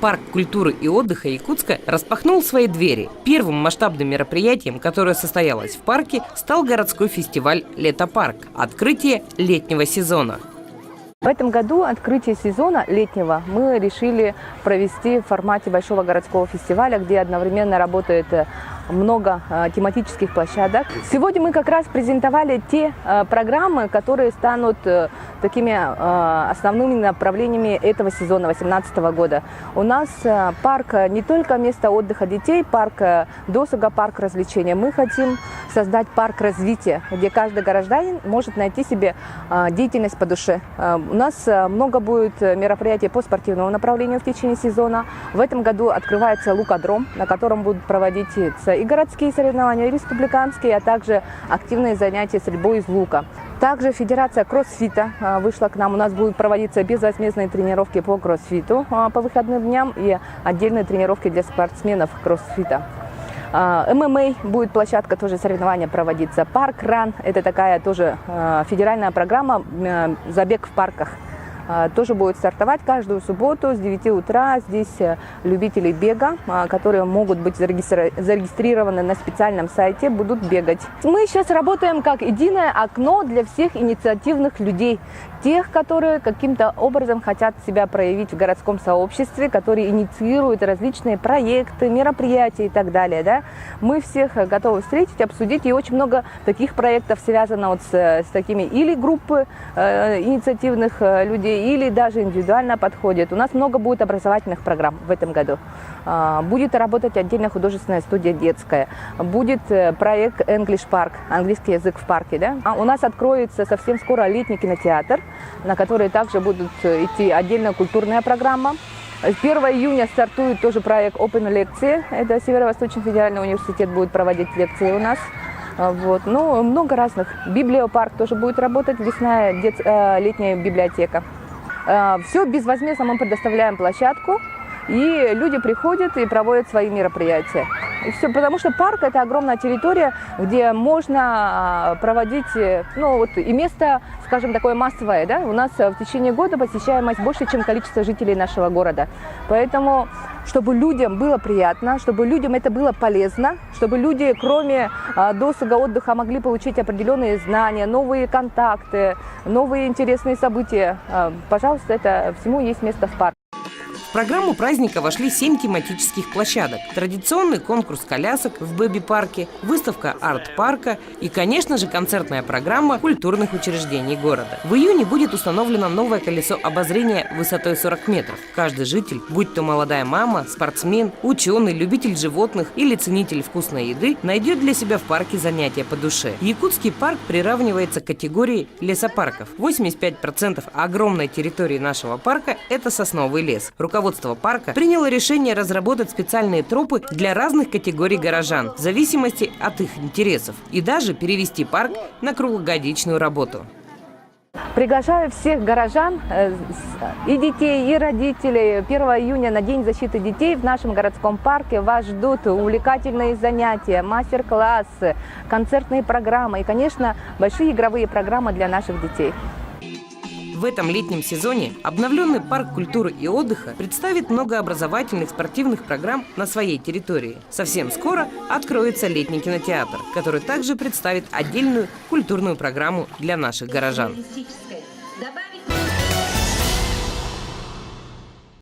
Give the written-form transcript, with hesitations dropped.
Парк культуры и отдыха Якутска распахнул свои двери. Первым масштабным мероприятием, которое состоялось в парке, стал городской фестиваль «Лето-парк» – открытие летнего сезона. В этом году открытие сезона летнего мы решили провести в формате большого городского фестиваля, где одновременно работает много тематических площадок. Сегодня мы как раз презентовали те программы, которые станут такими основными направлениями этого сезона 2018 года. У нас парк не только место отдыха детей, парк досуга, парк развлечения. Мы хотим создать парк развития, где каждый гражданин может найти себе деятельность по душе. У нас много будет мероприятий по спортивному направлению в течение сезона. В этом году открывается лукодром, на котором будут проводиться и городские соревнования, и республиканские, а также активные занятия стрельбой из лука. Также Федерация кроссфита вышла к нам. У нас будут проводиться безвозмездные тренировки по кроссфиту по выходным дням и отдельные тренировки для спортсменов кроссфита. ММА будет площадка, тоже соревнования проводиться. Парк Ран – это такая тоже федеральная программа «Забег в парках». Тоже будет стартовать каждую субботу с 9 утра. Здесь любители бега, которые могут быть зарегистрированы на специальном сайте, будут бегать. Мы сейчас работаем как единое окно для всех инициативных людей. Тех, которые каким-то образом хотят себя проявить в городском сообществе, которые инициируют различные проекты, мероприятия и так далее. Да? Мы всех готовы встретить, обсудить. И очень много таких проектов связано вот с такими или группы инициативных людей, или даже индивидуально подходит. У нас много будет образовательных программ в этом году. Будет работать отдельная художественная студия детская. Будет проект English Park, английский язык в парке. Да? У нас откроется совсем скоро летний кинотеатр, на который также будут идти отдельная культурная программа. 1 июня стартует тоже проект Open лекции. Это Северо-Восточный федеральный университет будет проводить лекции у нас. Вот. Ну, много разных. Библиопарк тоже будет работать, лесная летняя библиотека. Все безвозмездно мы предоставляем площадку, и люди приходят и проводят свои мероприятия. И все, потому что парк – это огромная территория, где можно проводить, ну вот и место, скажем, такое массовое, да? У нас в течение года посещаемость больше, чем количество жителей нашего города. Поэтому, чтобы людям было приятно, чтобы людям это было полезно, чтобы люди, кроме досуга, отдыха, могли получить определенные знания, новые контакты, новые интересные события, пожалуйста, это всему есть место в парке. В программу праздника вошли 7 тематических площадок, традиционный конкурс колясок в Бэби-парке, выставка арт-парка и, конечно же, концертная программа культурных учреждений города. В июне будет установлено новое колесо обозрения высотой 40 метров. Каждый житель, будь то молодая мама, спортсмен, ученый, любитель животных или ценитель вкусной еды, найдет для себя в парке занятия по душе. Якутский парк приравнивается к категории лесопарков. 85% огромной территории нашего парка – это сосновый лес. Руководство парка приняло решение разработать специальные тропы для разных категорий горожан, в зависимости от их интересов, и даже перевести парк на круглогодичную работу. Приглашаю всех горожан, и детей, и родителей. 1 июня на День защиты детей в нашем городском парке вас ждут увлекательные занятия, мастер-классы, концертные программы и, конечно, большие игровые программы для наших детей. В этом летнем сезоне обновленный парк культуры и отдыха представит много образовательных спортивных программ на своей территории. Совсем скоро откроется летний кинотеатр, который также представит отдельную культурную программу для наших горожан.